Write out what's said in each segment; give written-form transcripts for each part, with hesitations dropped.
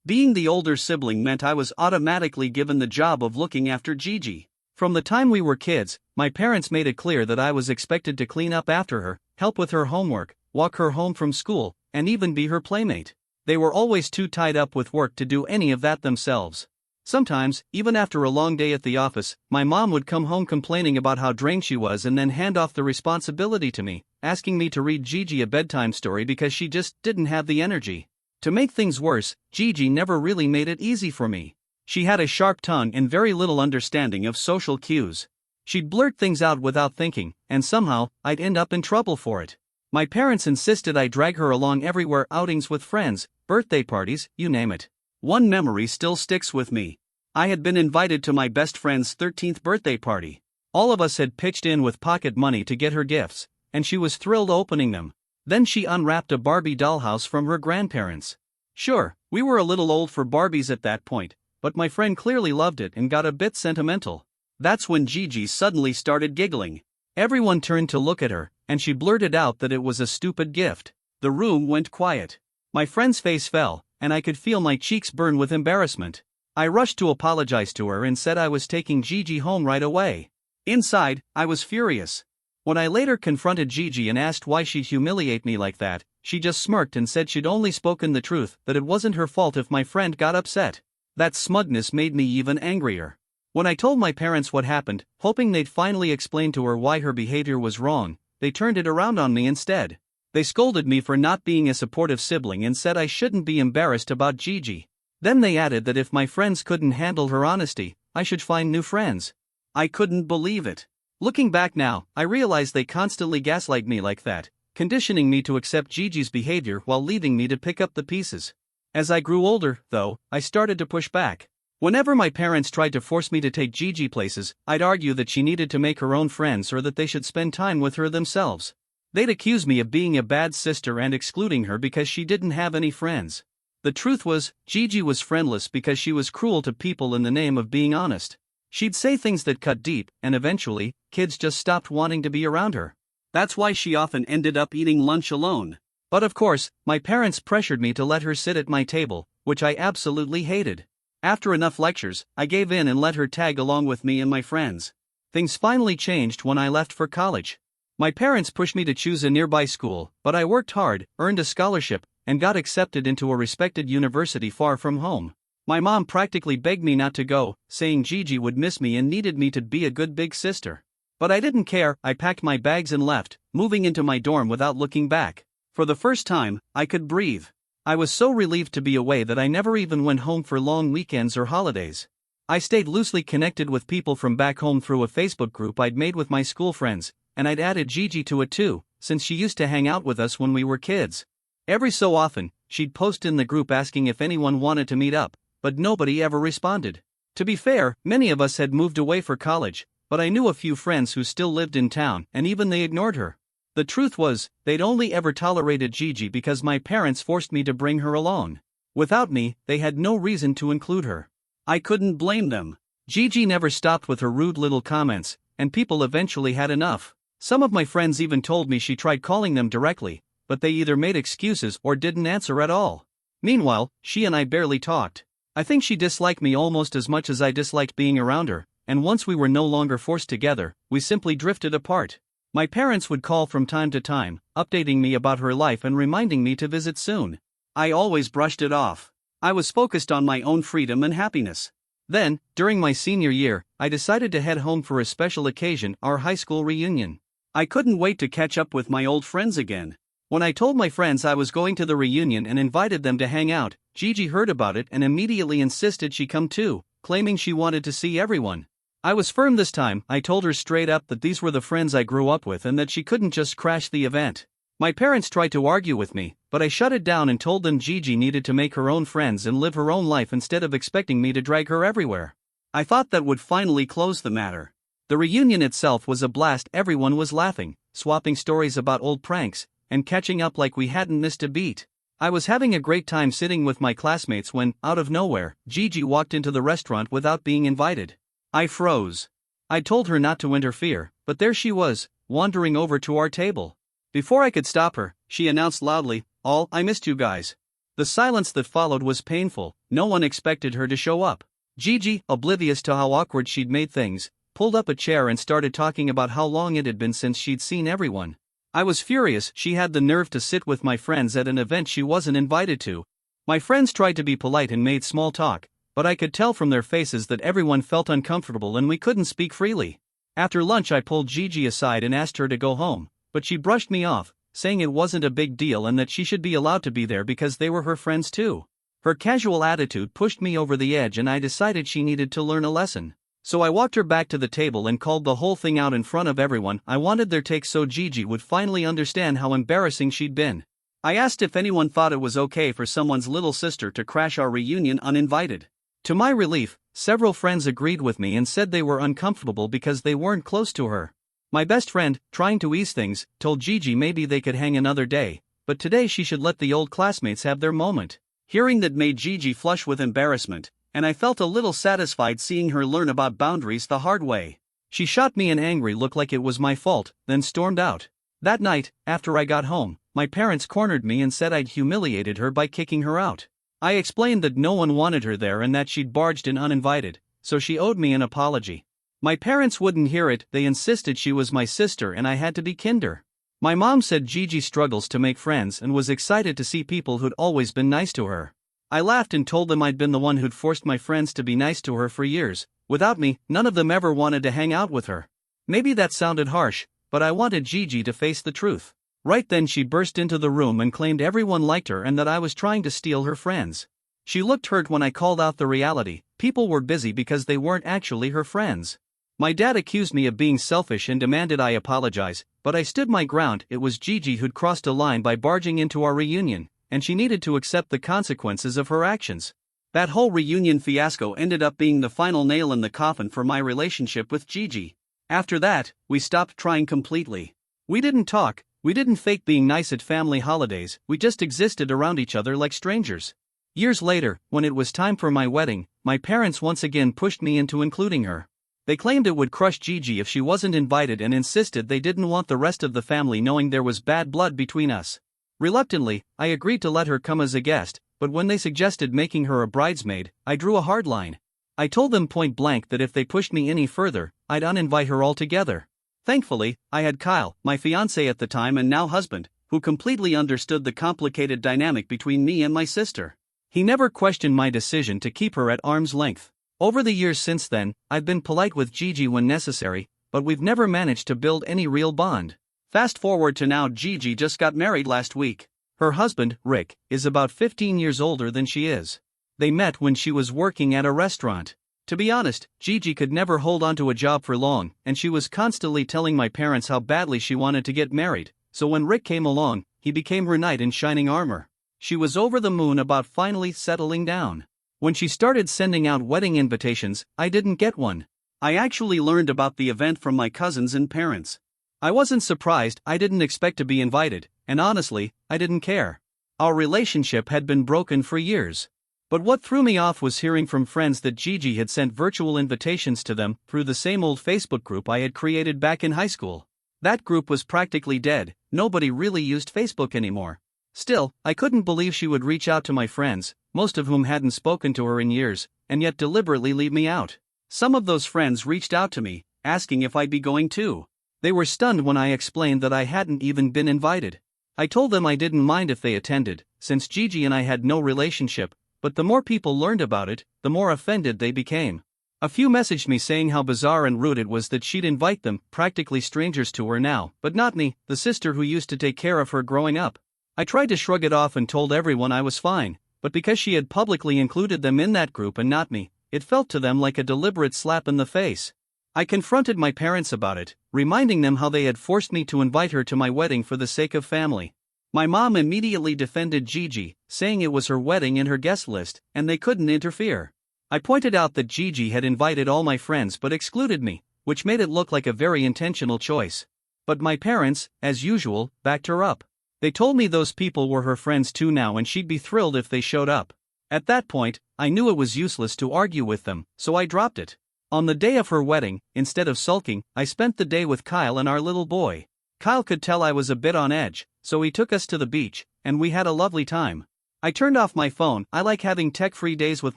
Being the older sibling meant I was automatically given the job of looking after Gigi. From the time we were kids, my parents made it clear that I was expected to clean up after her, help with her homework, walk her home from school, and even be her playmate. They were always too tied up with work to do any of that themselves. Sometimes, even after a long day at the office, my mom would come home complaining about how drained she was and then hand off the responsibility to me, asking me to read Gigi a bedtime story because she just didn't have the energy. To make things worse, Gigi never really made it easy for me. She had a sharp tongue and very little understanding of social cues. She'd blurt things out without thinking, and somehow, I'd end up in trouble for it. My parents insisted I drag her along everywhere: outings with friends, birthday parties, you name it. One memory still sticks with me. I had been invited to my best friend's 13th birthday party. All of us had pitched in with pocket money to get her gifts, and she was thrilled opening them. Then she unwrapped a Barbie dollhouse from her grandparents. Sure, we were a little old for Barbies at that point, but my friend clearly loved it and got a bit sentimental. That's when Gigi suddenly started giggling. Everyone turned to look at her, and she blurted out that it was a stupid gift. The room went quiet. My friend's face fell, and I could feel my cheeks burn with embarrassment. I rushed to apologize to her and said I was taking Gigi home right away. Inside, I was furious. When I later confronted Gigi and asked why she'd humiliate me like that, she just smirked and said she'd only spoken the truth, that it wasn't her fault if my friend got upset. That smugness made me even angrier. When I told my parents what happened, hoping they'd finally explain to her why her behavior was wrong, they turned it around on me instead. They scolded me for not being a supportive sibling and said I shouldn't be embarrassed about Gigi. Then they added that if my friends couldn't handle her honesty, I should find new friends. I couldn't believe it. Looking back now, I realize they constantly gaslight me like that, conditioning me to accept Gigi's behavior while leaving me to pick up the pieces. As I grew older, though, I started to push back. Whenever my parents tried to force me to take Gigi places, I'd argue that she needed to make her own friends or that they should spend time with her themselves. They'd accuse me of being a bad sister and excluding her because she didn't have any friends. The truth was, Gigi was friendless because she was cruel to people in the name of being honest. She'd say things that cut deep, and eventually, kids just stopped wanting to be around her. That's why she often ended up eating lunch alone. But of course, my parents pressured me to let her sit at my table, which I absolutely hated. After enough lectures, I gave in and let her tag along with me and my friends. Things finally changed when I left for college. My parents pushed me to choose a nearby school, but I worked hard, earned a scholarship, and got accepted into a respected university far from home. My mom practically begged me not to go, saying Gigi would miss me and needed me to be a good big sister. But I didn't care. I packed my bags and left, moving into my dorm without looking back. For the first time, I could breathe. I was so relieved to be away that I never even went home for long weekends or holidays. I stayed loosely connected with people from back home through a Facebook group I'd made with my school friends, and I'd added Gigi to it too, since she used to hang out with us when we were kids. Every so often, she'd post in the group asking if anyone wanted to meet up, but nobody ever responded. To be fair, many of us had moved away for college, but I knew a few friends who still lived in town, and even they ignored her. The truth was, they'd only ever tolerated Gigi because my parents forced me to bring her along. Without me, they had no reason to include her. I couldn't blame them. Gigi never stopped with her rude little comments, and people eventually had enough. Some of my friends even told me she tried calling them directly, but they either made excuses or didn't answer at all. Meanwhile, she and I barely talked. I think she disliked me almost as much as I disliked being around her, and once we were no longer forced together, we simply drifted apart. My parents would call from time to time, updating me about her life and reminding me to visit soon. I always brushed it off. I was focused on my own freedom and happiness. Then, during my senior year, I decided to head home for a special occasion, our high school reunion. I couldn't wait to catch up with my old friends again. When I told my friends I was going to the reunion and invited them to hang out, Gigi heard about it and immediately insisted she come too, claiming she wanted to see everyone. I was firm this time. I told her straight up that these were the friends I grew up with and that she couldn't just crash the event. My parents tried to argue with me, but I shut it down and told them Gigi needed to make her own friends and live her own life instead of expecting me to drag her everywhere. I thought that would finally close the matter. The reunion itself was a blast. Everyone was laughing, swapping stories about old pranks, and catching up like we hadn't missed a beat. I was having a great time sitting with my classmates when, out of nowhere, Gigi walked into the restaurant without being invited. I froze. I told her not to interfere, but there she was, wandering over to our table. Before I could stop her, she announced loudly, "I missed you guys." The silence that followed was painful. No one expected her to show up. Gigi, oblivious to how awkward she'd made things, pulled up a chair and started talking about how long it had been since she'd seen everyone. I was furious. She had the nerve to sit with my friends at an event she wasn't invited to. My friends tried to be polite and made small talk, but I could tell from their faces that everyone felt uncomfortable and we couldn't speak freely. After lunch I pulled Gigi aside and asked her to go home, but she brushed me off, saying it wasn't a big deal and that she should be allowed to be there because they were her friends too. Her casual attitude pushed me over the edge and I decided she needed to learn a lesson. So I walked her back to the table and called the whole thing out in front of everyone. I wanted their take so Gigi would finally understand how embarrassing she'd been. I asked if anyone thought it was okay for someone's little sister to crash our reunion uninvited. To my relief, several friends agreed with me and said they were uncomfortable because they weren't close to her. My best friend, trying to ease things, told Gigi maybe they could hang another day, but today she should let the old classmates have their moment. Hearing that made Gigi flush with embarrassment, and I felt a little satisfied seeing her learn about boundaries the hard way. She shot me an angry look like it was my fault, then stormed out. That night, after I got home, my parents cornered me and said I'd humiliated her by kicking her out. I explained that no one wanted her there and that she'd barged in uninvited, so she owed me an apology. My parents wouldn't hear it. They insisted she was my sister and I had to be kinder. My mom said Gigi struggles to make friends and was excited to see people who'd always been nice to her. I laughed and told them I'd been the one who'd forced my friends to be nice to her for years. Without me, none of them ever wanted to hang out with her. Maybe that sounded harsh, but I wanted Gigi to face the truth. Right then she burst into the room and claimed everyone liked her and that I was trying to steal her friends. She looked hurt when I called out the reality. People were busy because they weren't actually her friends. My dad accused me of being selfish and demanded I apologize, but I stood my ground. It was Gigi who'd crossed a line by barging into our reunion, and she needed to accept the consequences of her actions. That whole reunion fiasco ended up being the final nail in the coffin for my relationship with Gigi. After that, we stopped trying completely. We didn't talk. We didn't fake being nice at family holidays. We just existed around each other like strangers. Years later, when it was time for my wedding, my parents once again pushed me into including her. They claimed it would crush Gigi if she wasn't invited and insisted they didn't want the rest of the family knowing there was bad blood between us. Reluctantly, I agreed to let her come as a guest, but when they suggested making her a bridesmaid, I drew a hard line. I told them point blank that if they pushed me any further, I'd uninvite her altogether. Thankfully, I had Kyle, my fiancé at the time and now husband, who completely understood the complicated dynamic between me and my sister. He never questioned my decision to keep her at arm's length. Over the years since then, I've been polite with Gigi when necessary, but we've never managed to build any real bond. Fast forward to now. Gigi just got married last week. Her husband, Rick, is about 15 years older than she is. They met when she was working at a restaurant. To be honest, Gigi could never hold on to a job for long, and she was constantly telling my parents how badly she wanted to get married, so when Rick came along, he became her knight in shining armor. She was over the moon about finally settling down. When she started sending out wedding invitations, I didn't get one. I actually learned about the event from my cousins and parents. I wasn't surprised. I didn't expect to be invited, and honestly, I didn't care. Our relationship had been broken for years. But what threw me off was hearing from friends that Gigi had sent virtual invitations to them through the same old Facebook group I had created back in high school. That group was practically dead. Nobody really used Facebook anymore. Still, I couldn't believe she would reach out to my friends, most of whom hadn't spoken to her in years, and yet deliberately leave me out. Some of those friends reached out to me, asking if I'd be going too. They were stunned when I explained that I hadn't even been invited. I told them I didn't mind if they attended, since Gigi and I had no relationship, but the more people learned about it, the more offended they became. A few messaged me saying how bizarre and rude it was that she'd invite them, practically strangers to her now, but not me, the sister who used to take care of her growing up. I tried to shrug it off and told everyone I was fine, but because she had publicly included them in that group and not me, it felt to them like a deliberate slap in the face. I confronted my parents about it, reminding them how they had forced me to invite her to my wedding for the sake of family. My mom immediately defended Gigi, saying it was her wedding and her guest list, and they couldn't interfere. I pointed out that Gigi had invited all my friends but excluded me, which made it look like a very intentional choice. But my parents, as usual, backed her up. They told me those people were her friends too now and she'd be thrilled if they showed up. At that point, I knew it was useless to argue with them, so I dropped it. On the day of her wedding, instead of sulking, I spent the day with Kyle and our little boy. Kyle could tell I was a bit on edge, so he took us to the beach, and we had a lovely time. I turned off my phone. I like having tech-free days with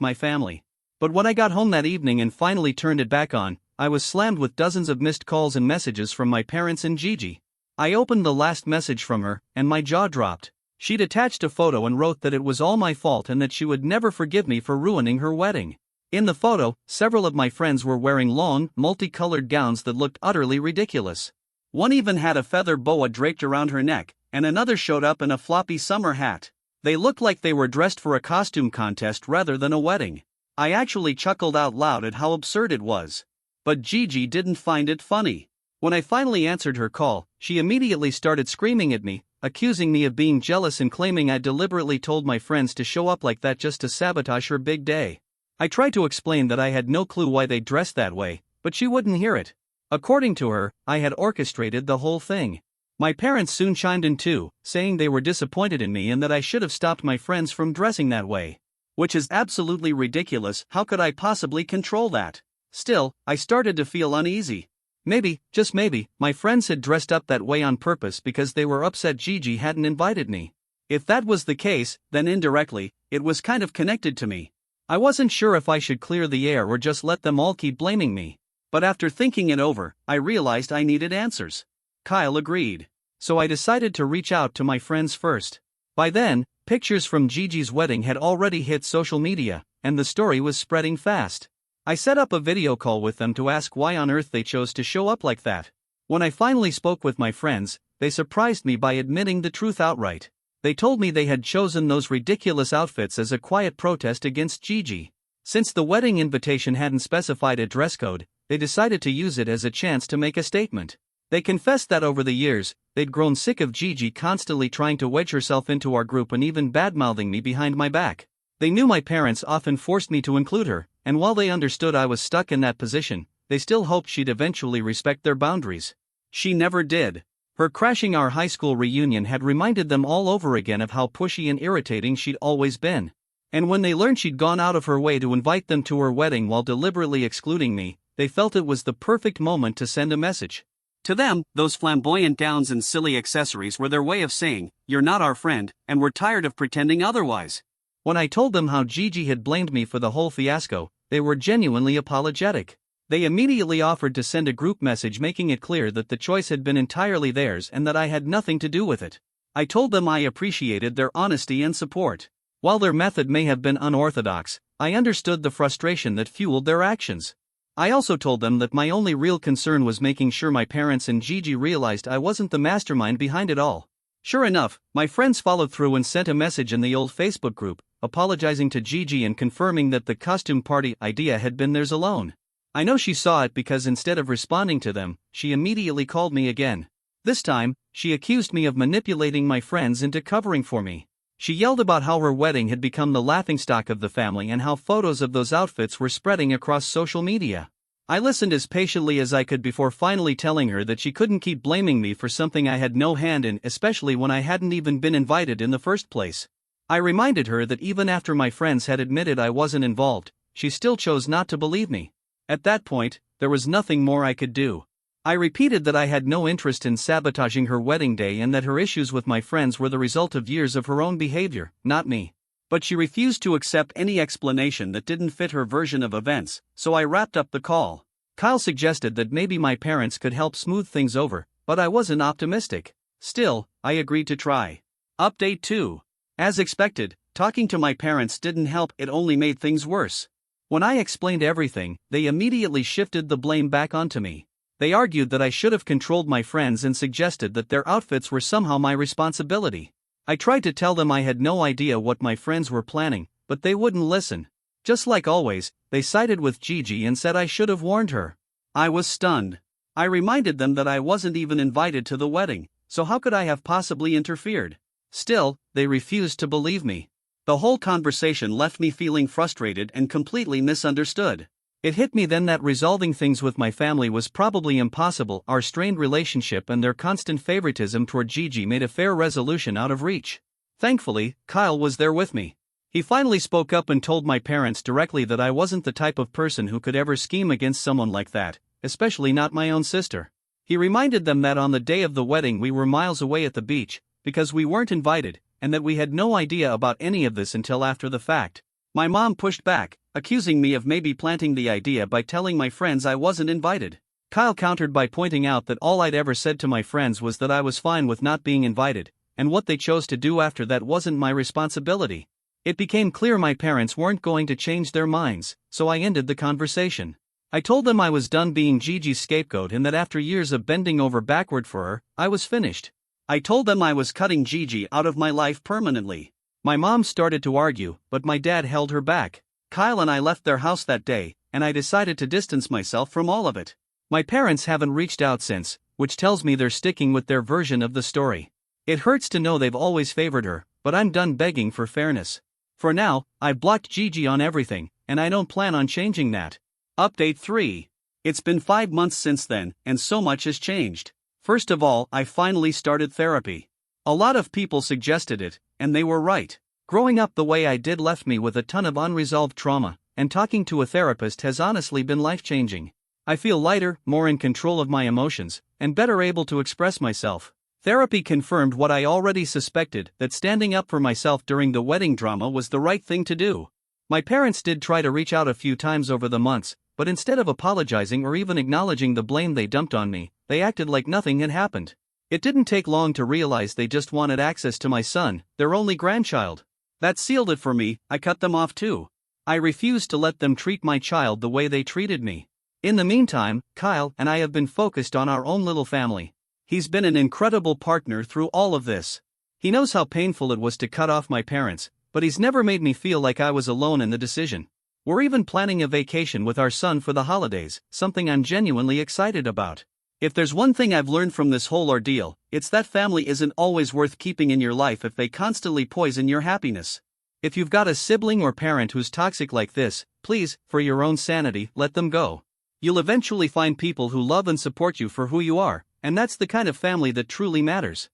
my family. But when I got home that evening and finally turned it back on, I was slammed with dozens of missed calls and messages from my parents and Gigi. I opened the last message from her, and my jaw dropped. She'd attached a photo and wrote that it was all my fault and that she would never forgive me for ruining her wedding. In the photo, several of my friends were wearing long, multicolored gowns that looked utterly ridiculous. One even had a feather boa draped around her neck, and another showed up in a floppy summer hat. They looked like they were dressed for a costume contest rather than a wedding. I actually chuckled out loud at how absurd it was. But Gigi didn't find it funny. When I finally answered her call, she immediately started screaming at me, accusing me of being jealous and claiming I deliberately told my friends to show up like that just to sabotage her big day. I tried to explain that I had no clue why they dressed that way, but she wouldn't hear it. According to her, I had orchestrated the whole thing. My parents soon chimed in too, saying they were disappointed in me and that I should have stopped my friends from dressing that way. Which is absolutely ridiculous. How could I possibly control that? Still, I started to feel uneasy. Maybe, just maybe, my friends had dressed up that way on purpose because they were upset Gigi hadn't invited me. If that was the case, then indirectly, it was kind of connected to me. I wasn't sure if I should clear the air or just let them all keep blaming me. But after thinking it over, I realized I needed answers. Kyle agreed. So I decided to reach out to my friends first. By then, pictures from Gigi's wedding had already hit social media, and the story was spreading fast. I set up a video call with them to ask why on earth they chose to show up like that. When I finally spoke with my friends, they surprised me by admitting the truth outright. They told me they had chosen those ridiculous outfits as a quiet protest against Gigi. Since the wedding invitation hadn't specified a dress code, they decided to use it as a chance to make a statement. They confessed that over the years, they'd grown sick of Gigi constantly trying to wedge herself into our group and even bad-mouthing me behind my back. They knew my parents often forced me to include her, and while they understood I was stuck in that position, they still hoped she'd eventually respect their boundaries. She never did. Her crashing our high school reunion had reminded them all over again of how pushy and irritating she'd always been. And when they learned she'd gone out of her way to invite them to her wedding while deliberately excluding me, they felt it was the perfect moment to send a message. To them, those flamboyant gowns and silly accessories were their way of saying, "You're not our friend, and we're tired of pretending otherwise." When I told them how Gigi had blamed me for the whole fiasco, they were genuinely apologetic. They immediately offered to send a group message making it clear that the choice had been entirely theirs and that I had nothing to do with it. I told them I appreciated their honesty and support. While their method may have been unorthodox, I understood the frustration that fueled their actions. I also told them that my only real concern was making sure my parents and Gigi realized I wasn't the mastermind behind it all. Sure enough, my friends followed through and sent a message in the old Facebook group, apologizing to Gigi and confirming that the costume party idea had been theirs alone. I know she saw it because instead of responding to them, she immediately called me again. This time, she accused me of manipulating my friends into covering for me. She yelled about how her wedding had become the laughingstock of the family and how photos of those outfits were spreading across social media. I listened as patiently as I could before finally telling her that she couldn't keep blaming me for something I had no hand in, especially when I hadn't even been invited in the first place. I reminded her that even after my friends had admitted I wasn't involved, she still chose not to believe me. At that point, there was nothing more I could do. I repeated that I had no interest in sabotaging her wedding day and that her issues with my friends were the result of years of her own behavior, not me. But she refused to accept any explanation that didn't fit her version of events, so I wrapped up the call. Kyle suggested that maybe my parents could help smooth things over, but I wasn't optimistic. Still, I agreed to try. Update 2. As expected, talking to my parents didn't help, it only made things worse. When I explained everything, they immediately shifted the blame back onto me. They argued that I should have controlled my friends and suggested that their outfits were somehow my responsibility. I tried to tell them I had no idea what my friends were planning, but they wouldn't listen. Just like always, they sided with Gigi and said I should have warned her. I was stunned. I reminded them that I wasn't even invited to the wedding, so how could I have possibly interfered? Still, they refused to believe me. The whole conversation left me feeling frustrated and completely misunderstood. It hit me then that resolving things with my family was probably impossible. Our strained relationship and their constant favoritism toward Gigi made a fair resolution out of reach. Thankfully, Kyle was there with me. He finally spoke up and told my parents directly that I wasn't the type of person who could ever scheme against someone like that, especially not my own sister. He reminded them that on the day of the wedding we were miles away at the beach, because we weren't invited, and that we had no idea about any of this until after the fact. My mom pushed back, accusing me of maybe planting the idea by telling my friends I wasn't invited. Kyle countered by pointing out that all I'd ever said to my friends was that I was fine with not being invited, and what they chose to do after that wasn't my responsibility. It became clear my parents weren't going to change their minds, so I ended the conversation. I told them I was done being Gigi's scapegoat and that after years of bending over backward for her, I was finished. I told them I was cutting Gigi out of my life permanently. My mom started to argue, but my dad held her back. Kyle and I left their house that day, and I decided to distance myself from all of it. My parents haven't reached out since, which tells me they're sticking with their version of the story. It hurts to know they've always favored her, but I'm done begging for fairness. For now, I've blocked Gigi on everything, and I don't plan on changing that. Update 3. It's been 5 months since then, and so much has changed. First of all, I finally started therapy. A lot of people suggested it, and they were right. Growing up the way I did left me with a ton of unresolved trauma, and talking to a therapist has honestly been life-changing. I feel lighter, more in control of my emotions, and better able to express myself. Therapy confirmed what I already suspected, that standing up for myself during the wedding drama was the right thing to do. My parents did try to reach out a few times over the months, but instead of apologizing or even acknowledging the blame they dumped on me, they acted like nothing had happened. It didn't take long to realize they just wanted access to my son, their only grandchild. That sealed it for me. I cut them off too. I refused to let them treat my child the way they treated me. In the meantime, Kyle and I have been focused on our own little family. He's been an incredible partner through all of this. He knows how painful it was to cut off my parents, but he's never made me feel like I was alone in the decision. We're even planning a vacation with our son for the holidays, something I'm genuinely excited about. If there's one thing I've learned from this whole ordeal, it's that family isn't always worth keeping in your life if they constantly poison your happiness. If you've got a sibling or parent who's toxic like this, please, for your own sanity, let them go. You'll eventually find people who love and support you for who you are, and that's the kind of family that truly matters.